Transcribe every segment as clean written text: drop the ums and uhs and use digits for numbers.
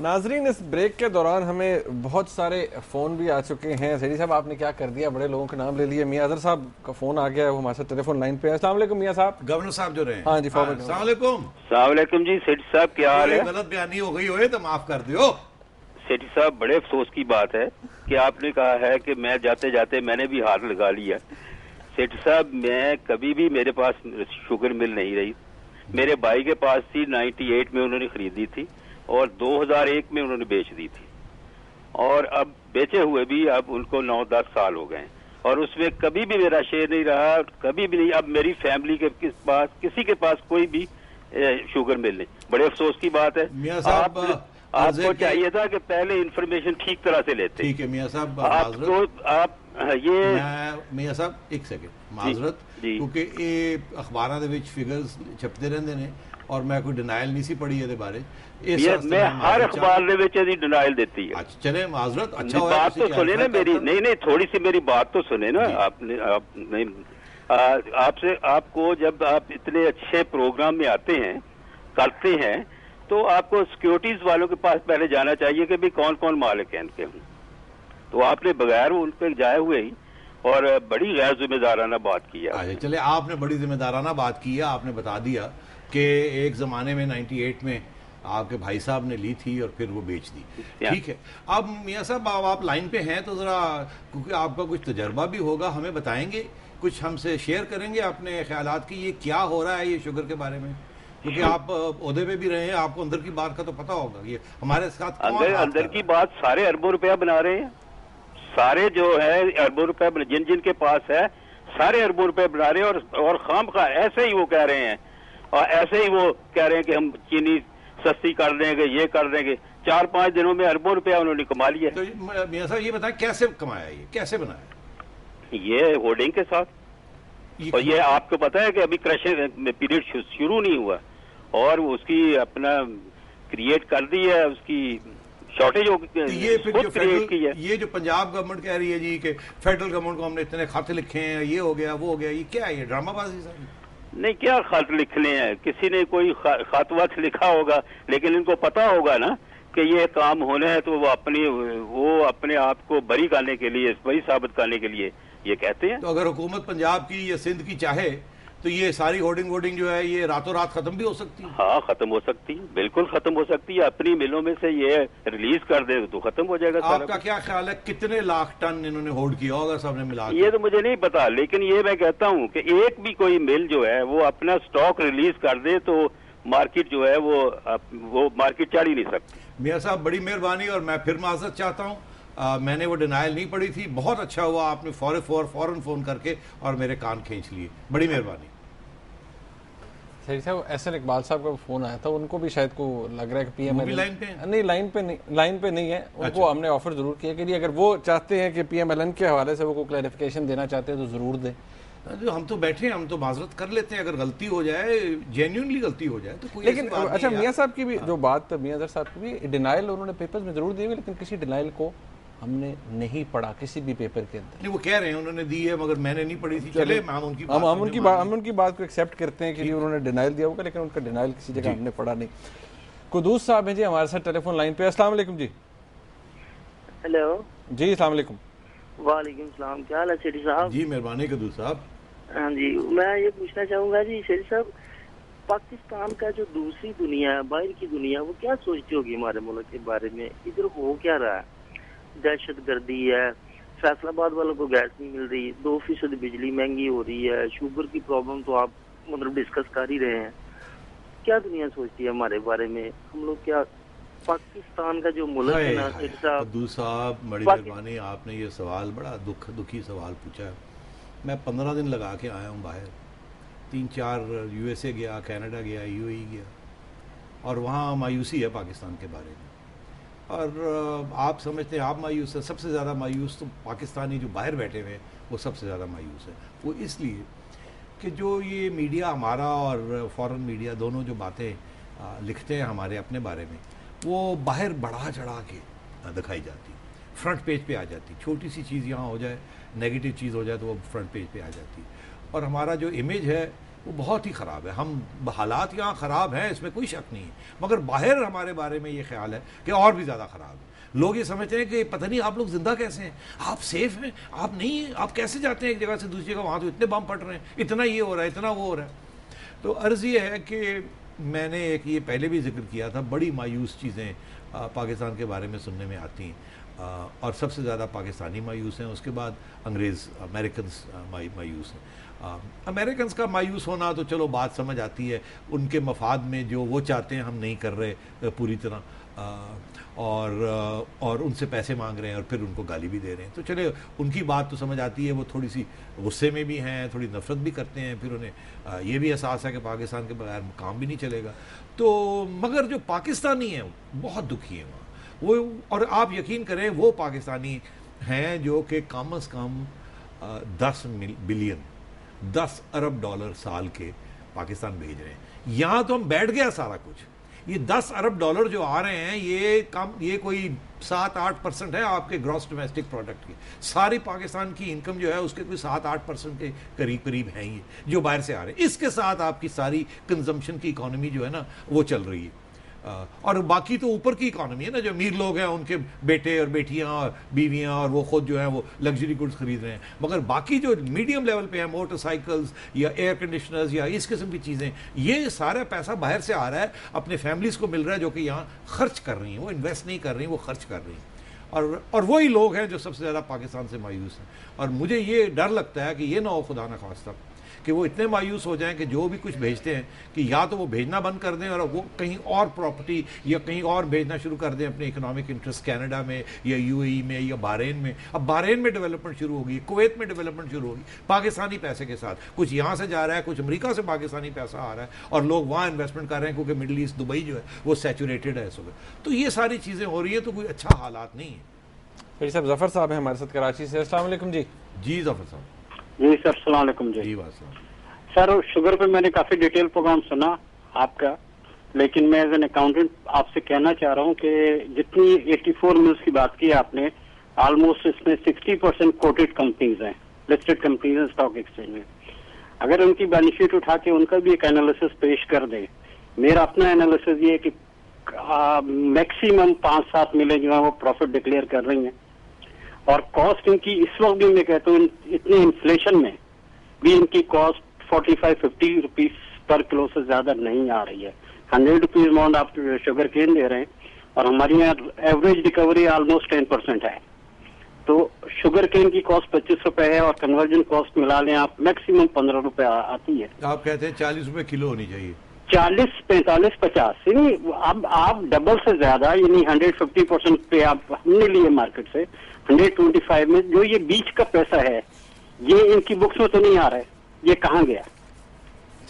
नाजरीन, इस ब्रेक के दौरान हमें बहुत सारे फ़ोन भी आ चुके हैं। सैदी साहब, आपने क्या कर दिया, बड़े लोगों के नाम ले लिए। मियां अजहर साहब का फ़ोन आ गया है, वो हमारे साथ टेलीफोन लाइन पे है। अस्सलाम वालेकुम मियां साहब। गवर्नर साहब जो रहे हैं। हाँ जी, फॉरवर्ड। अस्सलाम वालेकुम। अस्सलाम वालेकुम जी। सेठी साहब क्या हाल है? गलत बयानी हो गई हो तो माफ कर दियो। सेठी साहब, बड़े अफसोस की बात है कि आपने कहा है कि मैं जाते जाते मैंने भी हाथ लगा लिया। सेठी साहब, मैं कभी भी, मेरे पास शुगर मिल नहीं रही। मेरे भाई के पास थी, 98 में उन्होंने खरीदी थी और 2001 में उन्होंने बेच दी थी, और अब बेचे हुए भी अब उनको 9-10 साल हो गए और उसमें कभी भी मेरा शेयर नहीं रहा, कभी भी नहीं। अब मेरी फैमिली के किसी के पास कोई भी शुगर मिल नहीं। बड़े अफसोस की बात है। मियां साहब, आपको चाहिए था कि पहले इंफॉर्मेशन ठीक तरह से लेते। ठीक है मियां साहब, आप ये मियां साहब एक सेकंड माजरत, क्योंकि ये अखबारां दे विच फिगर्स छपते रहंदे ने और मैं कोई डिनाइल नहीं सी पढ़ी ਇਹਦੇ बारे। मैं हर अखबार ਦੇ ਵਿੱਚ ਇਹਦੀ डिनाइल देती है। अच्छा चले माजरत, अच्छा बात तो सुने ना मेरी। नहीं, थोड़ी सी मेरी बात तो सुने ना आपने। आपसे, आपको जब आप इतने अच्छे प्रोग्राम में आते हैं, करते हैं, तो आपको सिक्योरिटीज वालों के पास पहले जाना चाहिए कि भाई कौन कौन मालिक हैं इनके। तो आपने बगैर उन पर जाए हुए ही और बड़ी गैर जिम्मेदाराना बात की है। चले, आपने बड़ी जिम्मेदाराना बात की है। आपने बता दिया कि एक जमाने में 98 में आपके भाई साहब ने ली थी और फिर वो बेच दी। ठीक है, अब मियां साहब आप लाइन पे हैं तो जरा, क्योंकि आपका कुछ तजर्बा भी होगा, हमें बताएंगे, कुछ हमसे शेयर करेंगे अपने ख्यालात की ये क्या हो रहा है ये शुगर के बारे में, क्योंकि आप ओहदे पे भी रहे हैं, आपको अंदर की बात का तो पता होगा। ये हमारे साथ अंदर की बात, सारे अरबों रुपया बना रहे हैं, सारे जो है अरबों रुपए, जिन जिन के पास है सारे अरबों रुपए बना रहे हैं और खामखा ऐसे ही वो कह रहे हैं, और ऐसे ही वो कह रहे हैं कि हम चीनी सस्ती कर देंगे, ये कर देंगे। 4-5 दिनों में अरबों रुपया उन्होंने कमा लिया। तो मियां साहब ये बताएं कैसे कमाया, ये कैसे बनाया? ये होर्डिंग के साथ। और ये आपको पता है कि अभी क्रशिंग पीरियड शुरू नहीं हुआ और उसकी अपना क्रिएट कर दी है, उसकी शॉर्टेज ये फिर जो क्रिएट की है। ये जो पंजाब गवर्नमेंट कह रही है जी कि फेडरल गवर्नमेंट को हमने इतने खत लिखे हैं, ये हो गया वो हो गया, ये क्या है, ये ड्रामाबाजी सारी? नहीं, क्या खत लिखने हैं, किसी ने कोई खत वत लिखा होगा, लेकिन इनको पता होगा ना कि ये काम होने हैं, तो वो अपने आप को बरी करने के लिए, बरी साबित करने के लिए ये कहते हैं। तो अगर हुकूमत पंजाब की या सिंध की चाहे तो ये सारी होर्डिंग वोर्डिंग जो है ये रातों रात खत्म भी हो सकती है। हाँ, खत्म हो सकती है, बिल्कुल खत्म हो सकती है। अपनी मिलों में से ये रिलीज कर दे तो खत्म हो जाएगा। आपका क्या ख्याल है कितने लाख टन इन्होंने होल्ड किया होगा सबने मिला? ये तो मुझे नहीं पता, लेकिन ये मैं कहता हूँ कि एक भी कोई मिल जो है वो अपना स्टॉक रिलीज कर दे तो मार्केट जो है वो मार्केट चढ़ ही नहीं सकती। मियां साहब, बड़ी मेहरबानी, और मैं फिर माजरत चाहता हूँ, मैंने वो डिनाइल नहीं पड़ी थी। बहुत अच्छा हुआ आपने फौरन फोन करके और मेरे कान खींच लिए, बड़ी मेहरबानी। सही साहब, एसएन इकबाल साहब का फोन आया था, उनको भी शायद को लग रहा है कि पीएमएलएन लाइन पे नहीं, लाइन पे नहीं है। उनको हमने ऑफर जरूर किया कि अगर वो चाहते हैं कि पीएमएलएन के हवाले से वो कोई क्लैरिफिकेशन देना चाहते हैं तो जरूर दें। जो हम तो बैठे हैं, हम तो माजरत कर लेते हैं, अगर गलती हो जाए, जेन्युइनली गलती हो जाए तो कोई। लेकिन अच्छा, मियां साहब की भी जो बात, मियां अजहर साहब की भी डिनाइल उन्होंने पेपर्स में जरूर दी हुई, लेकिन किसी डिनाइल को हमने नहीं पढ़ा किसी भी पेपर के अंदर। नहीं, वो कह रहे हैं उन्होंने दी है मगर मैंने नहीं पढ़ी थी। चले, हम उनकी बात को एक्सेप्ट करते हैं कि उन्होंने डिनाइल दिया होगा, लेकिन उनका डिनाइल किसी जगह हमने पढ़ा नहीं। कुदूस साहब हैं जी हमारे साथ टेलीफोन लाइन पे। अस्सलाम वालेकुम जी। हेलो जी, अस्सलाम वालेकुम। वालेकुम सलाम, क्या हाल है शेरी साहब? जी मेहरबानी कुदूस साहब। हाँ जी, मैं ये पूछना चाहूंगा जी शेरी साहब, पाकिस्तान का जो दूसरी दुनिया है, बाहर की दुनिया, वो क्या सोचती होगी हमारे मुल्क के बारे में? इधर हो क्या रहा है? दहशत गर्दी है, फैसलाबाद वालों को गैस नहीं मिल रही, 2% बिजली महंगी हो रही है, शुगर की प्रॉब्लम तो आप मतलब डिस्कस कर ही रहे हैं। क्या दुनिया सोचती है हमारे बारे में? हम लोग क्या, पाकिस्तान का जो मुल्क है ना साहब, बड़ी मेहरबानी, आपने ये सवाल बड़ा दुखी सवाल पूछा है। मैं 15 दिन लगा के आया हूँ बाहर, 3-4 USA गया, कनाडा गया, UAE गया, और वहाँ मायूसी है पाकिस्तान के बारे में। और आप समझते हैं आप मायूस हैं, सबसे ज़्यादा मायूस तो पाकिस्तानी जो बाहर बैठे हुए हैं वो सबसे ज़्यादा मायूस है। वो इसलिए कि जो ये मीडिया हमारा और फॉरेन मीडिया दोनों जो बातें लिखते हैं हमारे अपने बारे में, वो बाहर बढ़ा चढ़ा के दिखाई जाती, फ्रंट पेज पे आ जाती। छोटी सी चीज़ यहाँ हो जाए, नेगेटिव चीज़ हो जाए तो वो फ्रंट पेज पे आ जाती। और हमारा जो इमेज है वो बहुत ही ख़राब है। हम हालात यहाँ ख़राब हैं, इसमें कोई शक नहीं है, मगर बाहर हमारे बारे में ये ख्याल है कि और भी ज़्यादा ख़राब है। लोग ये समझते हैं कि पता नहीं आप लोग जिंदा कैसे हैं, आप सेफ हैं, आप नहीं हैं, आप कैसे जाते हैं एक जगह से दूसरी जगह, वहाँ तो इतने बम फट रहे हैं, इतना ये हो रहा है, इतना वो हो रहा है। तो अर्ज़ ये है कि मैंने एक ये पहले भी जिक्र किया था, बड़ी मायूस चीज़ें पाकिस्तान के बारे में सुनने में आती हैं, और सबसे ज़्यादा पाकिस्तानी मायूस हैं, उसके बाद अंग्रेज़ अमेरिकन्स मायूस हैं। अमेरिकन्स का मायूस होना तो चलो बात समझ आती है, उनके मफाद में जो वो चाहते हैं हम नहीं कर रहे पूरी तरह, और उनसे पैसे मांग रहे हैं और फिर उनको गाली भी दे रहे हैं, तो चले उनकी बात तो समझ आती है। वो थोड़ी सी गुस्से में भी हैं, थोड़ी नफरत भी करते हैं, फिर उन्हें ये भी एहसास है कि पाकिस्तान के बगैर काम भी नहीं चलेगा। तो मगर जो पाकिस्तानी हैं बहुत दुखी हैं वहाँ वो, और आप यकीन करें वो पाकिस्तानी हैं जो कि कम अज़ कम 10 अरब डॉलर साल के पाकिस्तान भेज रहे हैं। यहाँ तो हम बैठ गया सारा कुछ। ये 10 अरब डॉलर जो आ रहे हैं ये कोई 7-8% है आपके ग्रॉस डोमेस्टिक प्रोडक्ट की। सारी पाकिस्तान की इनकम जो है उसके कोई 7-8% के करीब हैं ये जो बाहर से आ रहे हैं। इसके साथ आपकी सारी कंजम्पशन की इकोनॉमी जो है ना वो चल रही है, और बाकी तो ऊपर की इकोनॉमी है ना, जो अमीर लोग हैं उनके बेटे और बेटियां और बीवियां और वो खुद जो हैं वो लग्जरी गुड्स खरीद रहे हैं, मगर बाकी जो मीडियम लेवल पे हैं, मोटरसाइकिल्स या एयर कंडीशनर्स या इस किस्म की चीज़ें, ये सारा पैसा बाहर से आ रहा है, अपने फैमिलीज़ को मिल रहा है जो कि यहाँ खर्च कर रही हैं, वो इन्वेस्ट नहीं कर रही हैं, वो खर्च कर रही हैं। और वही लोग हैं जो सबसे ज़्यादा पाकिस्तान से मायूस हैं। और मुझे ये डर लगता है कि ये ना हो खुदा न खास्ता कि वो इतने मायूस हो जाएं कि जो भी कुछ भेजते हैं कि या तो वो भेजना बंद कर दें और वो कहीं और प्रॉपर्टी या कहीं और भेजना शुरू कर दें अपने इकोनॉमिक इंटरेस्ट, कनाडा में या यूएई में या बहरीन में। अब बहरीन में डेवलपमेंट शुरू होगी, कुवैत में डेवलपमेंट शुरू होगी पाकिस्तानी पैसे के साथ। कुछ यहाँ से जा रहा है, कुछ अमेरिका से पाकिस्तानी पैसा आ रहा है और लोग वहाँ इन्वेस्टमेंट कर रहे हैं क्योंकि मिडिल ईस्ट दुबई जो है वो सैचुरेटेड है इस वक्त। तो ये सारी चीज़ें हो रही है, तो कोई अच्छा हालात नहीं है। फिर साहब जफर साहब हैं हमारे साथ कराची से। अस्सलाम वालेकुम जी। जी जफर साहब। जी सर, अस्सलाम वालेकुम जी। जी बात सर, शुगर पे मैंने काफी डिटेल प्रोग्राम सुना आपका, लेकिन मैं एज एन अकाउंटेंट आपसे कहना चाह रहा हूँ कि जितनी 84 मिल्स की बात की आपने, ऑलमोस्ट इसमें 60% कोटेड कंपनीज हैं, लिस्टेड कंपनीज हैं स्टॉक एक्सचेंज में। अगर उनकी बैलेंस शीट उठा के उनका भी एक एनालिसिस पेश कर दें, मेरा अपना एनालिसिस ये है कि मैक्सिमम 5-7 मिलें जो है वो प्रॉफिट डिक्लेयर कर रही हैं, और कॉस्ट इनकी इस वक्त भी मैं कहता हूँ इतने इन्फ्लेशन में भी इनकी कॉस्ट 45-50 रुपीज पर किलो से ज्यादा नहीं आ रही है। 100 रुपीज अमाउंट आप शुगर केन दे रहे हैं और हमारी यहाँ एवरेज रिकवरी ऑलमोस्ट 10% है। तो शुगर केन की कॉस्ट 25 रुपए है और कन्वर्जन कॉस्ट मिला लें आप मैक्सिमम 15 रुपए आती है। आप कहते हैं 40 रुपए किलो होनी चाहिए। 40, 45, 50 यानी अब आप डबल से ज्यादा, यानी 150% पे आप हमने लिए मार्केट से 125 में। जो ये बीच का पैसा है ये इनकी बुक्स में तो नहीं आ रहा है, ये कहाँ गया?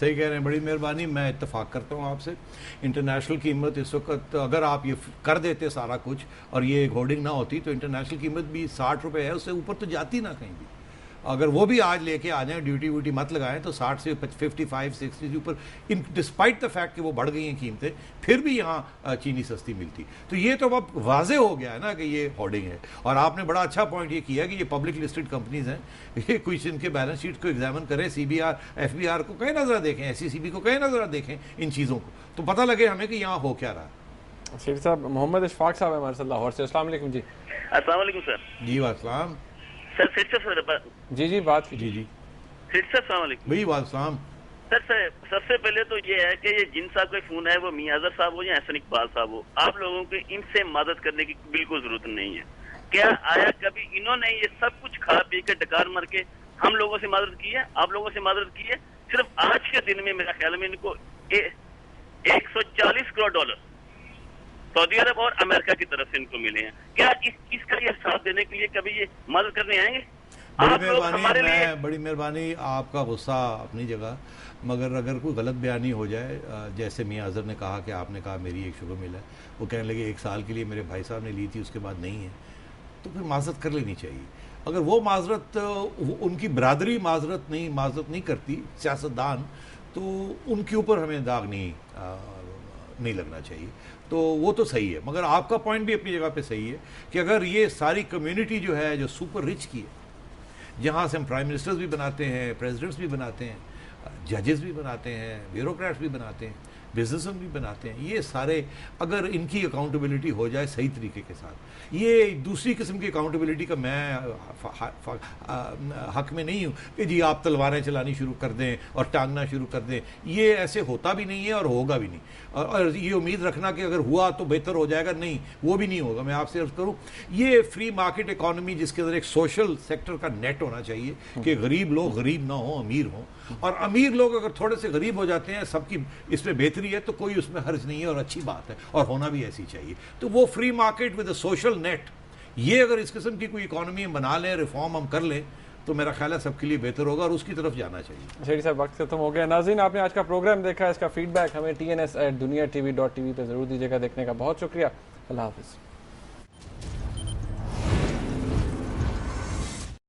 सही कह रहे हैं, बड़ी मेहरबानी, मैं इत्तेफाक करता हूँ आपसे। इंटरनेशनल कीमत इस वक्त अगर आप ये कर देते सारा कुछ और ये होर्डिंग ना होती तो इंटरनेशनल कीमत भी 60 रुपए है, उससे ऊपर तो जाती ना कहीं भी। अगर वो भी आज लेके आ जाएं, ड्यूटी व्यूटी मत लगाएं, तो 60 से 55-60 से ऊपर, इन डिस्पाइट द फैक्ट कि वो बढ़ गई हैं कीमतें, फिर भी यहाँ चीनी सस्ती मिलती। तो ये तो अब वाजे हो गया है ना कि ये होर्डिंग है। और आपने बड़ा अच्छा पॉइंट ये किया कि ये पब्लिक लिस्टेड कंपनीज हैं, ये कुछ इनके बैलेंस शीट को एग्जामिन करें, CBR FBR को कहीं नजर देखें, SECB को कहीं नजर देखें, इन चीज़ों को, तो पता लगे हमें कि यहाँ हो क्या रहा। शेख साहब मोहम्मद इशफाक साहब हमारे साथ लाहौर से। अस्सलाम वालेकुम जी। अस्सलाम वालेकुम सर। जी वासलाम। सर फिर से जी बात जी जी फिर से अस्सलाम वालेकुम। वही वासलाम। सर सबसे पहले तो ये है कि ये जिन साहब का फोन है वो मियां अजहर साहब हो या एहसन इकबाल साहब हो, आप लोगों को इनसे मदद करने की बिल्कुल जरूरत नहीं है। क्या आया कभी इन्होंने ये सब कुछ खा पी के डकार मार के हम लोगों से मदद की है, आप लोगों से मदद की है? सिर्फ आज के दिन में मेरा ख्याल में इनको 140 करोड़ डॉलर सऊदी अरब और अमेरिका की तरफ से इनको मिले हैं। क्या इसका ये साथ देने के लिए कभी ये मदद करने आएंगे? बड़ी मेहरबानी, आपका गुस्सा अपनी जगह, मगर अगर कोई गलत बयानी हो जाए, जैसे मियां अजहर ने कहा कि आपने कहा मेरी एक शुगर मिल है, वो कहने लगे 1 साल के लिए मेरे भाई साहब ने ली थी उसके बाद नहीं है, तो फिर माजरत कर लेनी चाहिए। अगर वो माजरत उनकी बरादरी माजरत नहीं करती सियासतदान, तो उनके ऊपर हमें दाग नहीं लगना चाहिए। तो वो तो सही है, मगर आपका पॉइंट भी अपनी जगह पे सही है कि अगर ये सारी कम्युनिटी जो है जो सुपर रिच की है, जहाँ से हम प्राइम मिनिस्टर्स भी बनाते हैं, प्रेसिडेंट्स भी बनाते हैं, जजेस भी बनाते हैं, ब्यूरोक्रेट्स भी बनाते हैं, बिजनेसमैन भी बनाते हैं। ये सारे अगर इनकी अकाउंटेबिलिटी हो जाए सही तरीके के साथ, ये दूसरी किस्म की अकाउंटेबिलिटी का मैं हक में नहीं हूँ कि जी आप तलवारें चलानी शुरू कर दें और टांगना शुरू कर दें। ये ऐसे होता भी नहीं है और होगा भी नहीं, और ये उम्मीद रखना कि अगर हुआ तो बेहतर हो जाएगा, नहीं, वो भी नहीं होगा। मैं आपसे अर्ज करूँ, ये फ्री मार्केट इकोनॉमी जिसके अंदर एक सोशल सेक्टर का नेट होना चाहिए कि गरीब लोग गरीब ना हो, अमीर हों, और अमीर लोग अगर थोड़े से गरीब हो जाते हैं, सबकी इसमें बेहतरी है तो कोई उसमें हर्ज नहीं है और अच्छी बात है और होना भी ऐसी चाहिए। तो वो free market with a social net, ये अगर इस किस्म की कोई इकोनॉमी बना लें, रिफॉर्म हम कर लें, तो मेरा ख्याल है सबके लिए बेहतर होगा और उसकी तरफ जाना चाहिए। शेरी साहब वक्त खत्म हो गया। नाज़रीन, आपने आज का प्रोग्राम देखा, इसका फीडबैक हमें tns@duniatv.tv पे ज़रूर दीजिएगा। देखने का बहुत शुक्रिया। अल्लाह हाफ़िज़।